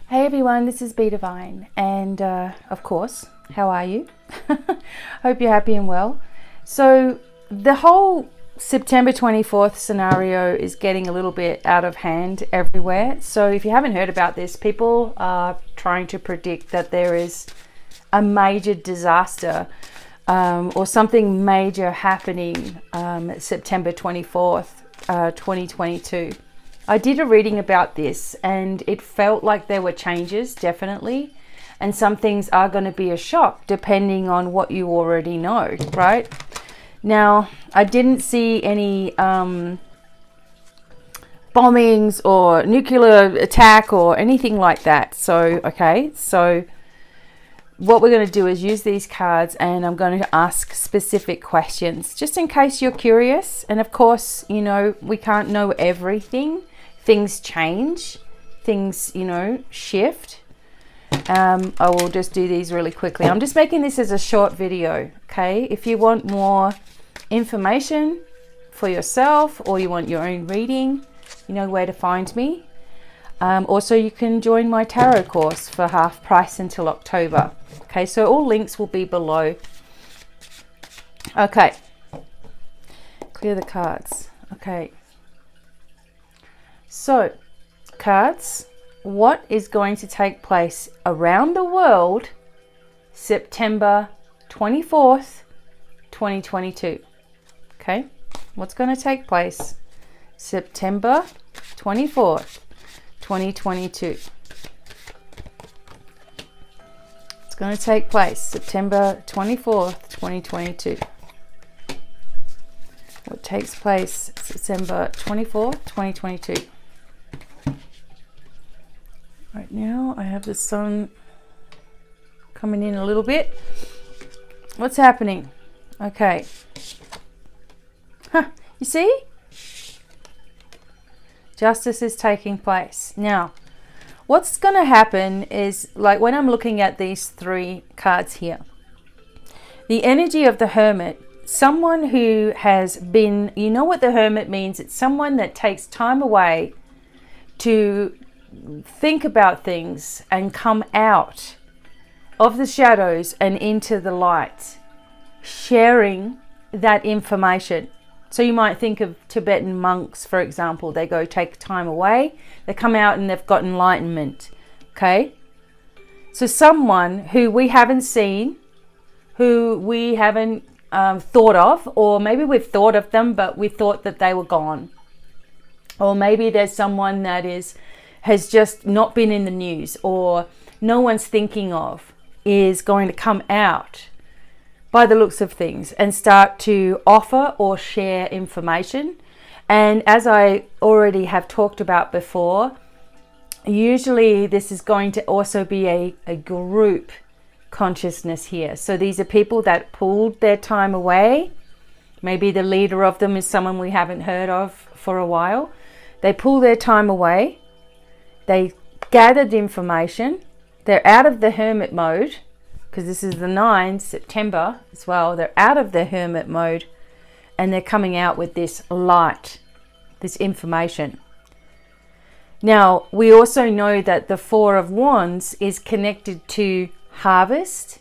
Hey everyone, this is BDevine, and of course, how are you? Hope you're happy and well. So the whole September 24th scenario is getting a little bit out of hand everywhere. So if you haven't heard about this, people are trying to predict that there is a major disaster or something major happening September 24th, 2022. I did a reading about this and it felt like there were changes, definitely. And some things are going to be a shock depending on what you already know, right? Now, I didn't see any bombings or nuclear attack or anything like that. So, okay, so what we're going to do is use these cards and I'm going to ask specific questions just in case you're curious. And of course, you know, we can't know everything. Things change, things, you know, shift. I will just do these really quickly. I'm just making this as a short video, okay? If you want more information for yourself or you want your own reading, you know where to find me. Also, you can join my tarot course for half price until October. Okay, so all links will be below. Okay, clear the cards. Okay. So, cards, what is going to take place around the world September 24th, 2022? Okay, what's going to take place September 24th, 2022? It's going to take place September 24th, 2022. What takes place September 24th, 2022? Right now, I have the sun coming in a little bit. What's happening? Okay. You see? Justice is taking place. Now, what's going to happen is, like when I'm looking at these three cards here, the energy of the Hermit, someone who has been, you know what the Hermit means? It's someone that takes time away to think about things and come out of the shadows and into the light, sharing that information. So you might think of Tibetan monks, for example. They go take time away, they come out and they've got enlightenment. Okay, so someone who we haven't seen, who we haven't thought of, or maybe we've thought of them but we thought that they were gone, or maybe there's someone that has just not been in the news or no one's thinking of, is going to come out by the looks of things and start to offer or share information. And as I already have talked about before, usually this is going to also be a group consciousness here. So these are people that pulled their time away. Maybe the leader of them is someone we haven't heard of for a while. They pull their time away. They gathered information. They're out of the hermit mode, because this is the 9th September as well. They're out of the hermit mode and they're coming out with this light, this information. Now, we also know that the Four of Wands is connected to harvest,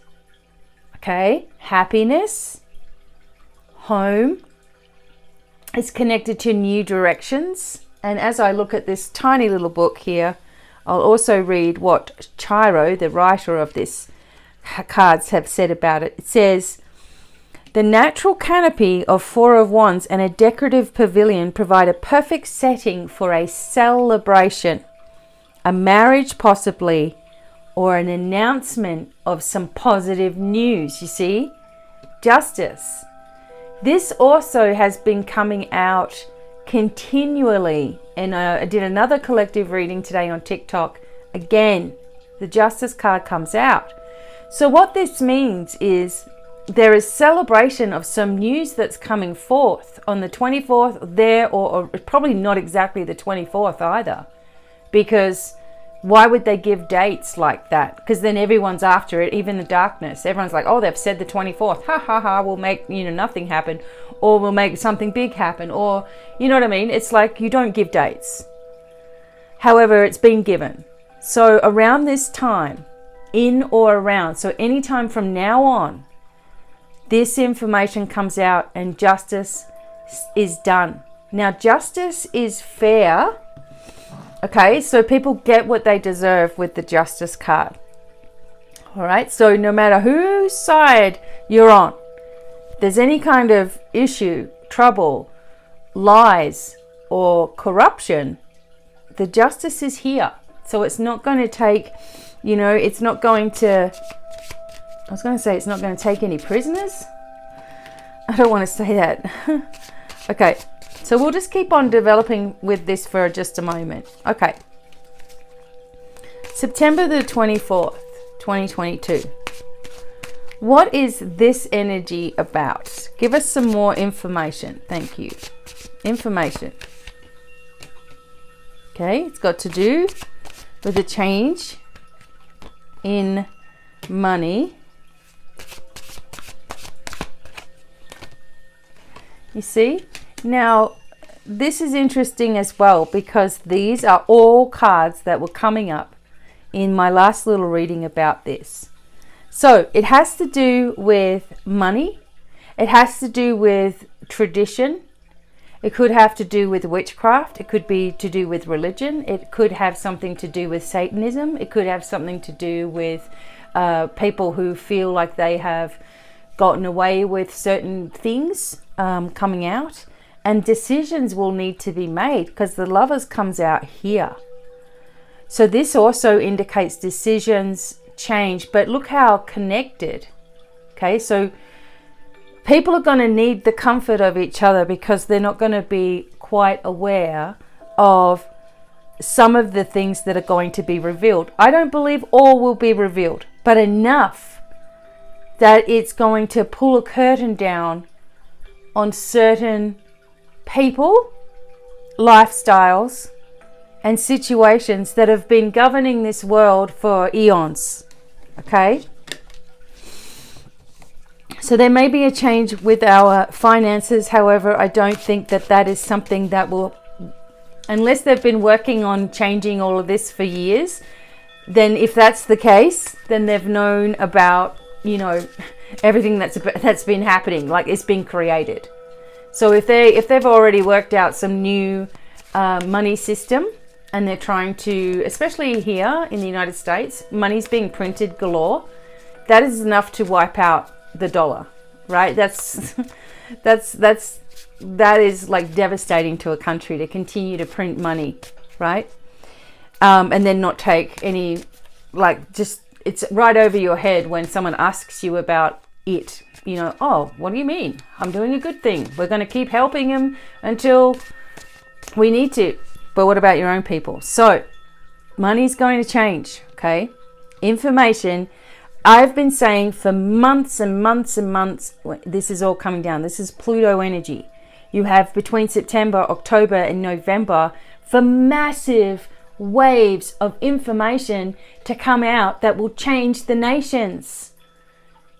okay, happiness, home. It's connected to new directions. And as I look at this tiny little book here, I'll also read what Chiro, the writer of this cards, have said about it. It says, the natural canopy of Four of Wands and a decorative pavilion provide a perfect setting for a celebration, a marriage possibly, or an announcement of some positive news. You see, justice. This also has been coming out continually, and I did another collective reading today on TikTok. Again, the Justice card comes out. So what this means is there is celebration of some news that's coming forth on the 24th there, or probably not exactly the 24th either, because why would they give dates like that? Because then everyone's after it, even the darkness. Everyone's like, oh, they've said the 24th. Ha ha ha, we'll make, you know, nothing happen, or we'll make something big happen, or, you know what I mean? It's like you don't give dates. However, it's been given. So around this time, in or around, so anytime from now on, this information comes out and justice is done. Now, justice is fair. Okay, so people get what they deserve with the justice card. All right, so no matter whose side you're on, if there's any kind of issue, trouble, lies, or corruption, the justice is here. So it's not going to take, it's not going to, I was going to say it's not going to take any prisoners. I don't want to say that. Okay, so we'll just keep on developing with this for just a moment. Okay. September the 24th, 2022. What is this energy about? Give us some more information. Thank you. Information. Okay, it's got to do with a change in money. You see? Now, this is interesting as well because these are all cards that were coming up in my last little reading about this. So it has to do with money. It has to do with tradition. It could have to do with witchcraft. It could be to do with religion. It could have something to do with Satanism. It could have something to do with people who feel like they have gotten away with certain things coming out. And decisions will need to be made because the Lovers comes out here. So this also indicates decisions change. But look how connected. Okay, so people are going to need the comfort of each other because they're not going to be quite aware of some of the things that are going to be revealed. I don't believe all will be revealed, but enough that it's going to pull a curtain down on certain people, lifestyles, and situations that have been governing this world for eons. Okay? So there may be a change with our finances. However, I don't think that that is something that will, unless they've been working on changing all of this for years, then if that's the case, then they've known about, everything that's been happening, like it's been created. So if they've already worked out some new money system and they're trying to, especially here in the United States, money's being printed galore, that is enough to wipe out the dollar, right? That is like devastating to a country to continue to print money, right? And then not take any, it's right over your head when someone asks you about it. Oh, what do you mean? I'm doing a good thing. We're going to keep helping them until we need to. But what about your own people? So money's going to change, okay? Information. I've been saying for months and months and months, this is all coming down. This is Pluto energy. You have between September, October, and November for massive waves of information to come out that will change the nations.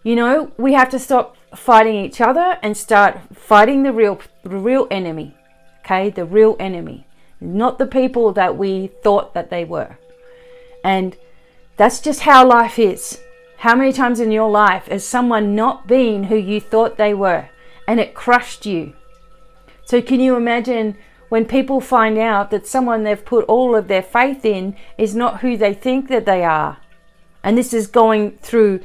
We have to stop fighting each other and start fighting the real enemy. Okay, the real enemy, not the people that we thought that they were. And that's just how life is. How many times in your life has someone not been who you thought they were and it crushed you? So can you imagine when people find out that someone they've put all of their faith in is not who they think that they are? And this is going through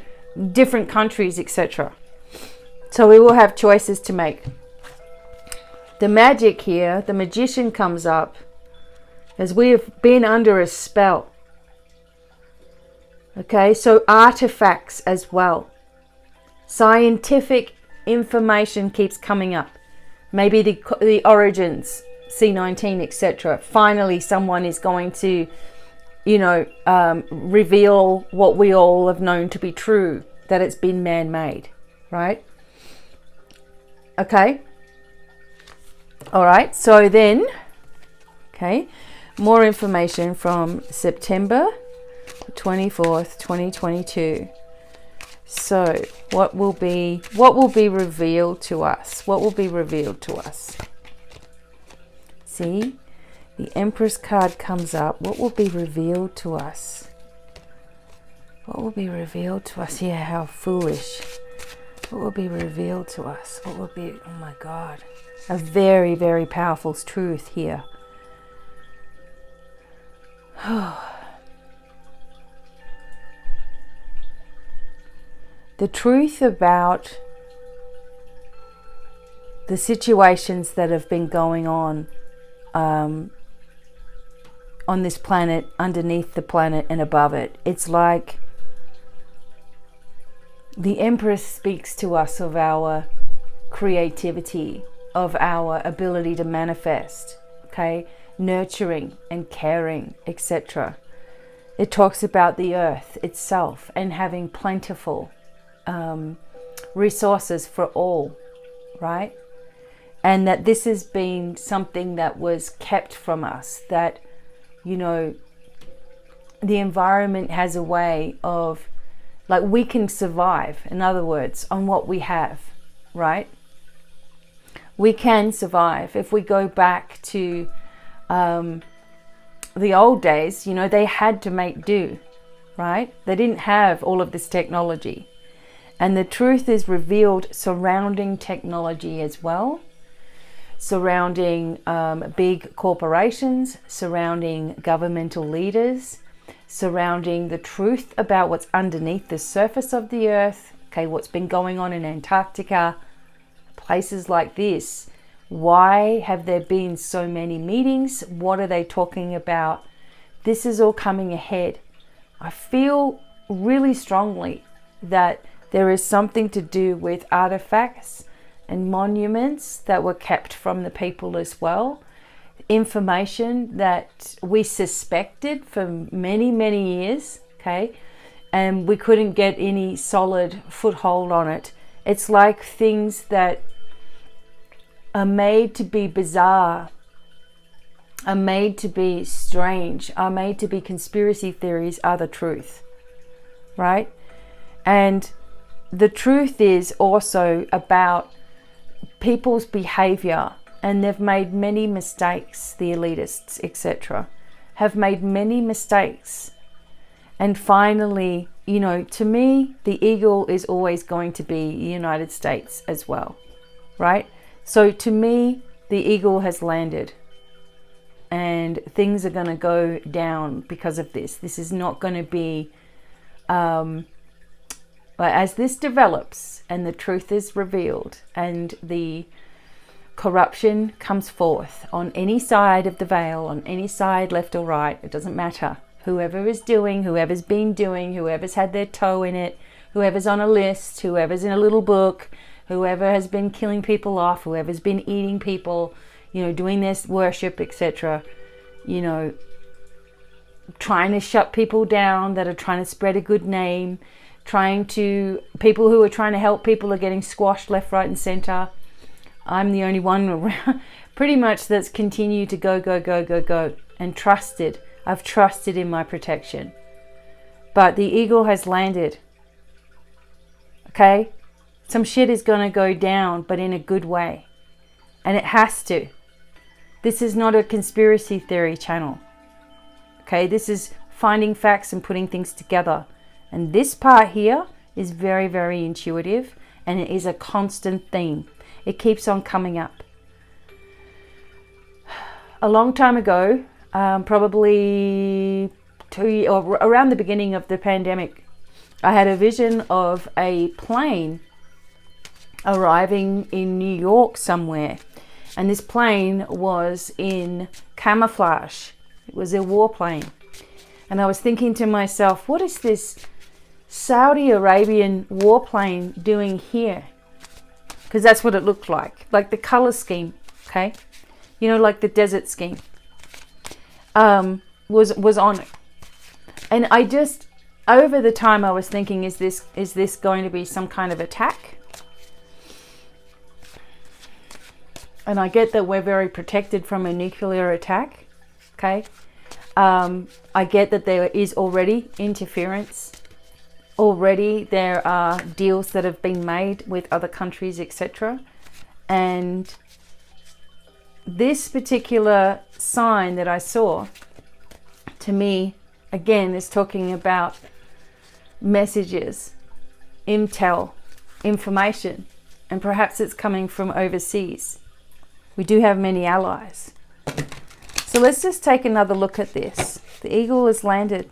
different countries, etc. So we will have choices to make. The magic here, the magician comes up as we have been under a spell. Okay, so artifacts as well. Scientific information keeps coming up. Maybe the origins, C19, etc. Finally, someone is going to, reveal what we all have known to be true, that it's been man-made, right? Okay. All right. So then, okay, more information from September 24th, 2022. So what will be revealed to us? What will be revealed to us? See, The Empress card comes up. What will be revealed to us? What will be revealed to us? Yeah, how foolish. What will be revealed to us? What will be, oh my God, a very, very powerful truth here. The truth about the situations that have been going on this planet, underneath the planet and above it. It's like the Empress speaks to us of our creativity, of our ability to manifest, okay, nurturing and caring, etc. It talks about the earth itself and having plentiful resources for all, right? And that this has been something that was kept from us, that, you know, the environment has a way of, like, we can survive, in other words, on what we have, right? We can survive. If we go back to the old days, you know, they had to make do, right? They didn't have all of this technology. And the truth is revealed surrounding technology as well, surrounding big corporations, surrounding governmental leaders, surrounding the truth about what's underneath the surface of the earth, okay, what's been going on in Antarctica, places like this. Why have there been so many meetings? What are they talking about? This is all coming ahead. I feel really strongly that there is something to do with artifacts and monuments that were kept from the people as well. Information that we suspected for many, many years, okay? And we couldn't get any solid foothold on it. It's like things that are made to be bizarre, are made to be strange, are made to be conspiracy theories, are the truth, right? And the truth is also about people's behavior, and they've made many mistakes. The elitists, etc., have made many mistakes. And finally, you know, to me, the eagle is always going to be the United States as well, right? So to me, the eagle has landed, and things are going to go down because of this. This is not going to be, as this develops and the truth is revealed and the corruption comes forth on any side of the veil, on any side, left or right, it doesn't matter. Whoever is doing, whoever's been doing, whoever's had their toe in it, whoever's on a list, whoever's in a little book, whoever has been killing people off, whoever's been eating people, you know, doing this worship, etc., you know, trying to shut people down that are trying to spread a good name, people who are trying to help people are getting squashed left, right and center. I'm the only one around, pretty much, that's continued to go and trusted. I've trusted in my protection. But the eagle has landed. Okay? Some shit is going to go down, but in a good way. And it has to. This is not a conspiracy theory channel. Okay? This is finding facts and putting things together. And this part here is very, very intuitive, and it is a constant theme. It keeps on coming up. A long time ago, probably around the beginning of the pandemic, I had a vision of a plane arriving in New York somewhere. And this plane was in camouflage. It was a warplane. And I was thinking to myself, what is this Saudi Arabian warplane doing here? Because that's what it looked like the color scheme, okay? You know, like the desert scheme was on it. And I just, over the time I was thinking, is this going to be some kind of attack? And I get that we're very protected from a nuclear attack, okay? I get that there is already interference. Already there are deals that have been made with other countries, etc. And this particular sign that I saw, to me, again, is talking about messages, intel, information, and perhaps it's coming from overseas. We do have many allies. So let's just take another look at this. The eagle has landed.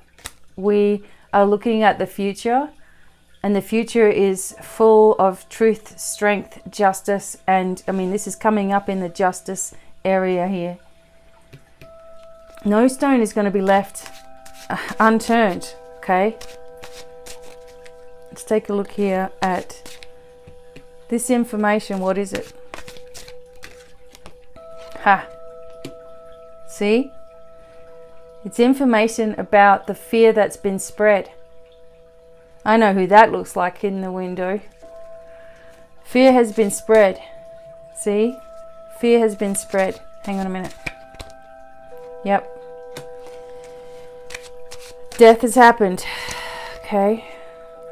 We are looking at the future, and the future is full of truth, strength, justice, and I mean, this is coming up in the justice area here. No stone is going to be left unturned, okay? Let's take a look here at this information. What is it? Ha! See? It's information about the fear that's been spread. I know who that looks like in the window. Fear has been spread. See? Fear has been spread. Hang on a minute. Yep. Death has happened. Okay.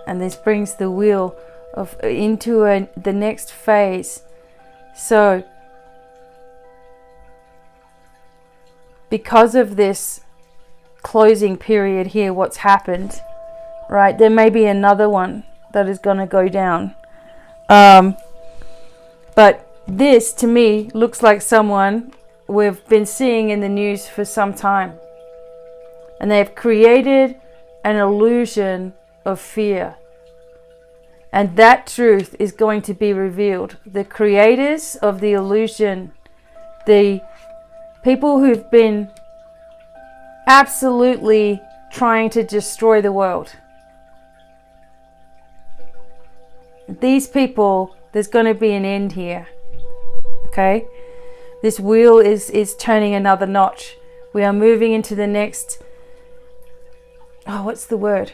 And this brings the wheel of into the next phase. So, because of this closing period here, what's happened, right? There may be another one that is going to go down. But this, to me, looks like someone we've been seeing in the news for some time. And they've created an illusion of fear. And that truth is going to be revealed. The creators of the illusion, the people who've been absolutely trying to destroy the world. These people, there's going to be an end here. Okay? This wheel is turning another notch. We are moving into the next, what's the word?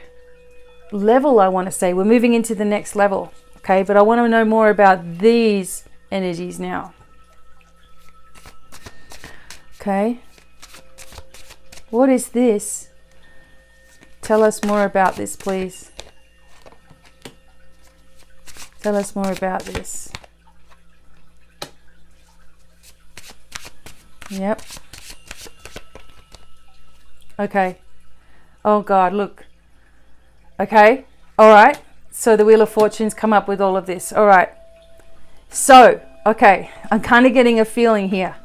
Level, I want to say. We're moving into the next level. Okay? But I want to know more about these energies now. Okay? What is this? Tell us more about this, please. Tell us more about this. Yep. Okay. Oh God, look. Okay. All right. So the Wheel of Fortune's come up with all of this. All right. So, okay. I'm kind of getting a feeling here.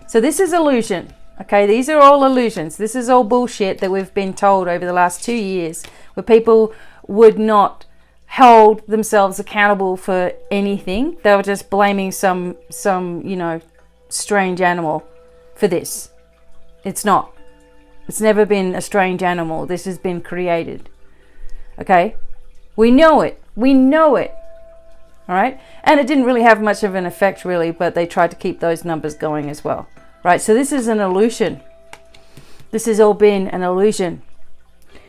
So this is illusion. Okay. These are all illusions. This is all bullshit that we've been told over the last 2 years, where people would not hold themselves accountable for anything. They were just blaming some strange animal for this. It's not. It's never been a strange animal. This has been created. Okay? We know it. We know it. All right? And it didn't really have much of an effect, really, but they tried to keep those numbers going as well. Right? So this is an illusion. This has all been an illusion.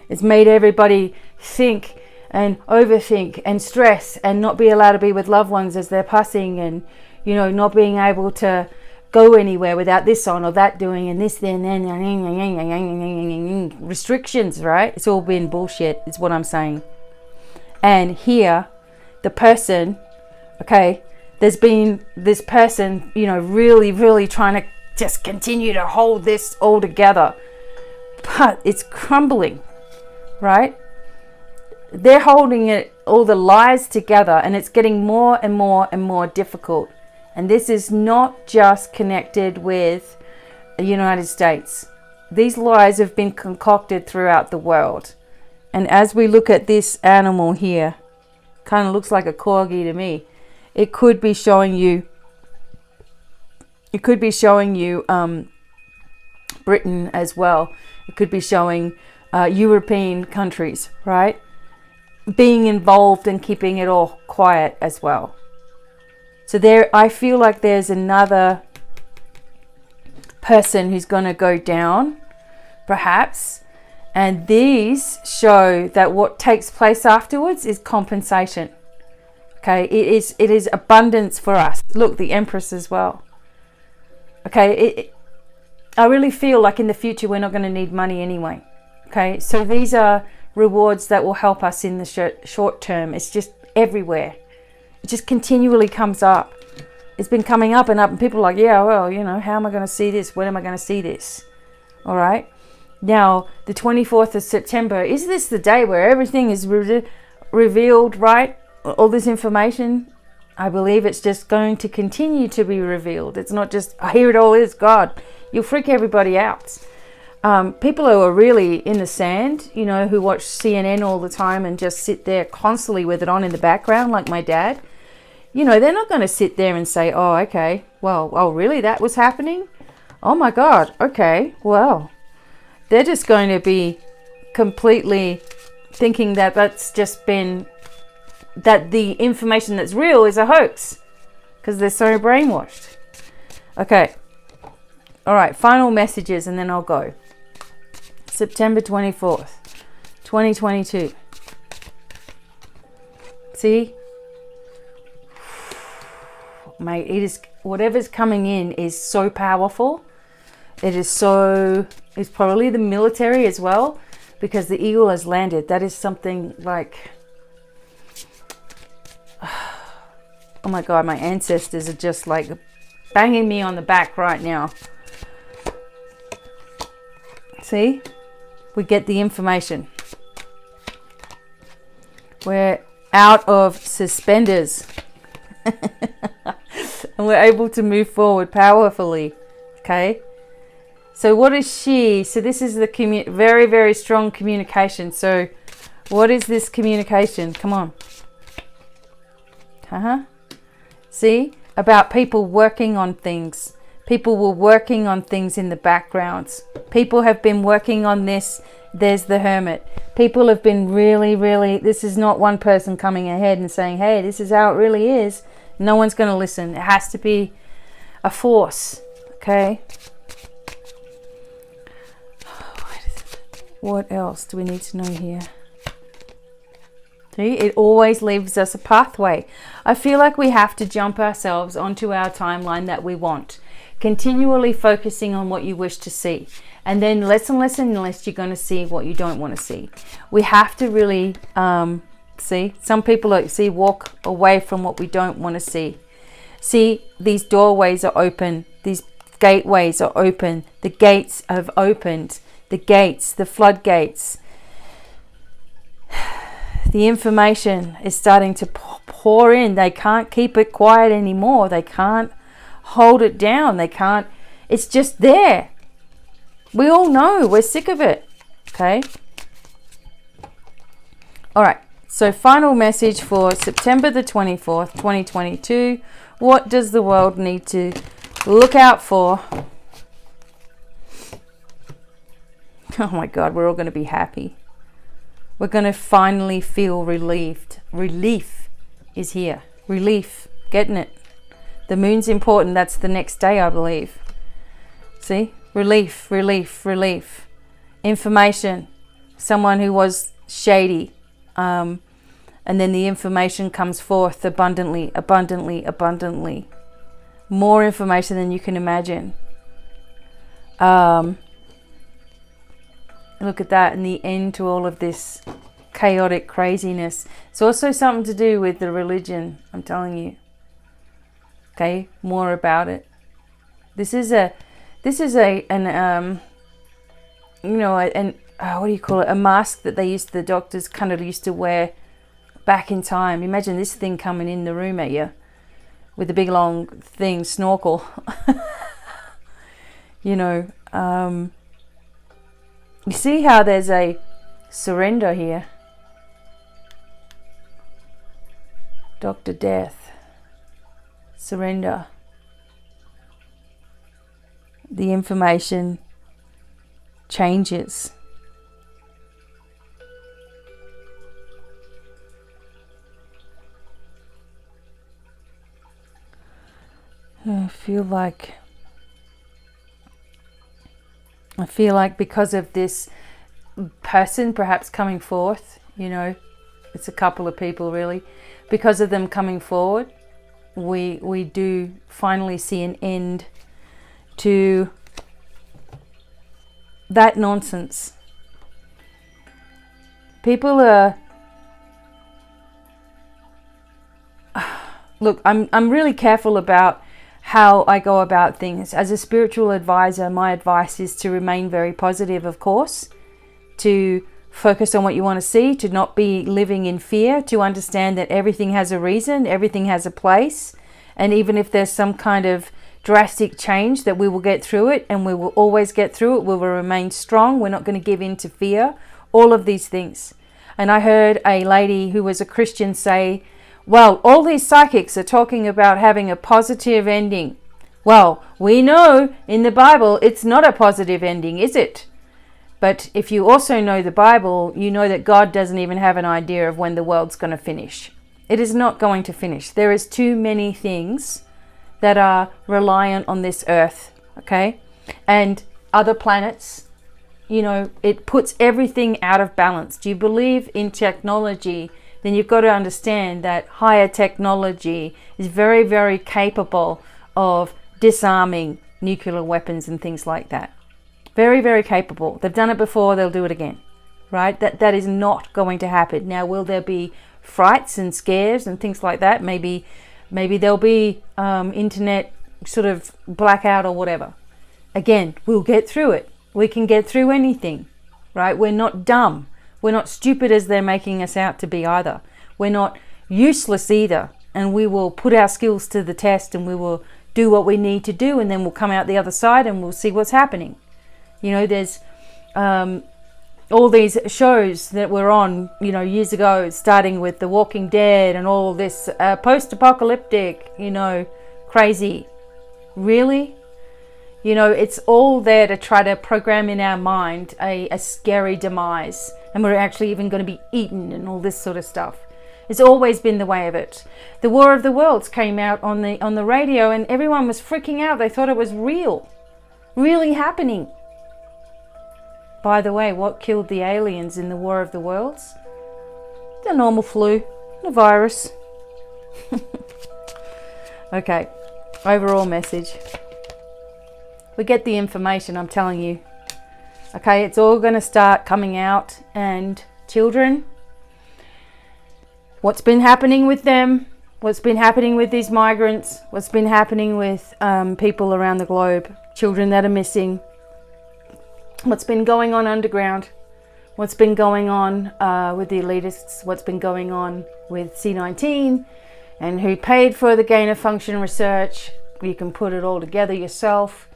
It's made everybody think and overthink and stress and not be allowed to be with loved ones as they're passing, and not being able to go anywhere without this on or that doing and this then restrictions, right? It's all been bullshit, is what I'm saying. And here, the person, okay, there's been this person, really, really trying to just continue to hold this all together, but it's crumbling, right? They're holding it, all the lies together, and it's getting more and more and more difficult. And this is not just connected with the United States. These lies have been concocted throughout the world. And as we look at this animal here, kind of looks like a corgi to me. It could be showing you Britain as well. It could be showing European countries, right? Being involved and keeping it all quiet as well. So there, I feel like there's another person who's going to go down, perhaps. And these show that what takes place afterwards is compensation. Okay, it is abundance for us. Look, the Empress as well. Okay, I really feel like in the future we're not going to need money anyway. Okay, so these are rewards that will help us in the short term. It's just everywhere. It just continually comes up, it's been coming up and up, and people are like, yeah, well, you know, how am I going to see this? When am I going to see this? All right. Now, the 24th of September, is this the day where everything is revealed, right? All this information? I believe it's just going to continue to be revealed. It's not just, oh, here it all is, God. You'll freak everybody out. People who are really in the sand, you know, who watch CNN all the time and just sit there constantly with it on in the background, like my dad, you know, they're not going to sit there and say, oh, okay, well, oh, really? That was happening? Oh, my God. Okay, well, they're just going to be completely thinking that that's just been, that the information that's real is a hoax because they're so brainwashed. Okay. All right. Final messages and then I'll go. September 24th, 2022. See? Mate, it is, whatever's coming in is so powerful. It is so, it's probably the military as well, because the eagle has landed. That is something like, oh my God, my ancestors are just like banging me on the back right now. See? We get the information. We're out of suspenders. And we're able to move forward powerfully. Okay? So what is she? So this is the very, very strong communication. So what is this communication? Come on. See? About people working on things. People were working on things in the backgrounds. People have been working on this. There's the Hermit. People have been really, really, this is not one person coming ahead and saying, hey, this is how it really is. No one's going to listen. It has to be a force. Okay? What else do we need to know here? See, it always leaves us a pathway. I feel like we have to jump ourselves onto our timeline that we want. Continually focusing on what you wish to see. And then less and less and less you're going to see what you don't want to see. We have to really, see, some people walk away from what we don't want to see. See, these doorways are open. These gateways are open. The gates have opened. The gates, the floodgates. The information is starting to pour in. They can't keep it quiet anymore. They can't hold it down. They can't. It's just there. We all know. We're sick of it. Okay. All right. So final message for September the 24th, 2022. What does the world need to look out for? Oh my God, we're all going to be happy. We're going to finally feel relieved. Relief is here. Relief. Getting it. The moon's important. That's the next day, I believe. See? Relief, relief, relief. Information. Someone who was shady. And then the information comes forth abundantly, abundantly, abundantly. More information than you can imagine. Look at that, and the end to all of this chaotic craziness. It's also something to do with the religion, I'm telling you. Okay, more about it. This is what do you call it? A mask that the doctors kind of used to wear back in time. Imagine this thing coming in the room at you with a big long thing, snorkel. You see how there's a surrender here. Dr. Death. Surrender. The information changes. I feel like because of this person perhaps coming forth, it's a couple of people really, because of them coming forward, we do finally see an end to that nonsense. People are, look, I'm really careful about how I go about things. As a spiritual advisor, my advice is to remain very positive, of course, to focus on what you want to see, to not be living in fear, to understand that everything has a reason, everything has a place, and even if there's some kind of drastic change, that we will get through it, and we will always get through it. We will remain strong. We're not going to give in to fear. All of these things. And I heard a lady who was a Christian say, well, all these psychics are talking about having a positive ending. Well, we know in the Bible it's not a positive ending, is it? But if you also know the Bible, you know that God doesn't even have an idea of when the world's going to finish. It is not going to finish. There is too many things that are reliant on this earth, okay? And other planets, you know, it puts everything out of balance. Do you believe in technology? Then you've got to understand that higher technology is very, very capable of disarming nuclear weapons and things like that. Very, very capable. They've done it before, they'll do it again, right? That is not going to happen. Now, will there be frights and scares and things like that? Maybe there'll be internet sort of blackout or whatever. Again, we'll get through it. We can get through anything, right? We're not dumb. We're not stupid as they're making us out to be either. We're not useless either. And we will put our skills to the test, and we will do what we need to do, and then we'll come out the other side and we'll see what's happening. You know, there's all these shows that were on, you know, years ago, starting with The Walking Dead and all this post-apocalyptic, you know, crazy. Really? You know, it's all there to try to program in our mind a scary demise, and we're actually even going to be eaten and all this sort of stuff. It's always been the way of it. The War of the Worlds came out on the radio, and everyone was freaking out. They thought it was real, really happening. By the way, what killed the aliens in the War of the Worlds? The normal flu, the virus. Okay, overall message. We get the information, I'm telling you. Okay, it's all going to start coming out, and children, what's been happening with them, what's been happening with these migrants, what's been happening with people around the globe, children that are missing, what's been going on underground, what's been going on with the elitists, what's been going on with C19, and who paid for the gain of function research. You can put it all together yourself.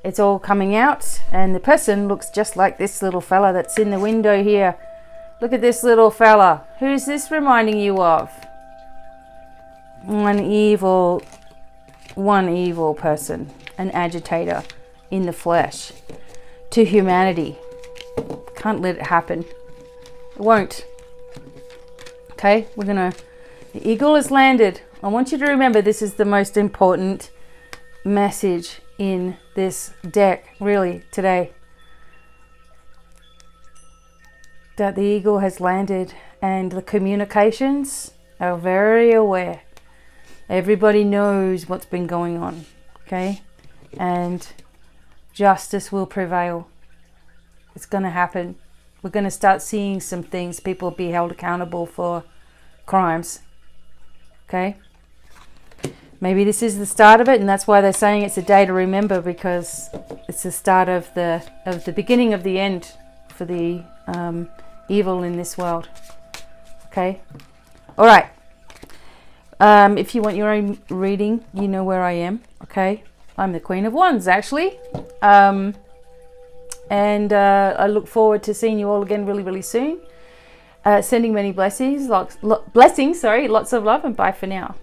It's all coming out, and the person looks just like this little fella that's in the window here. Look at this little fella. Who's this reminding you of? One evil person, an agitator in the flesh to humanity. Can't let it happen. It won't. Okay, the eagle has landed. I want you to remember this is the most important message in this deck, really, today. That the eagle has landed, and the communications are very aware. Everybody knows what's been going on, okay? And justice will prevail. It's going to happen. We're going to start seeing some things. People will be held accountable for crimes, okay? Maybe this is the start of it, and that's why they're saying it's a day to remember, because it's the start of the beginning of the end for the evil in this world. Okay, all right. If you want your own reading, you know where I am. Okay, I'm the Queen of Wands, actually, and I look forward to seeing you all again really, really soon. Sending many blessings, lots of love, and bye for now.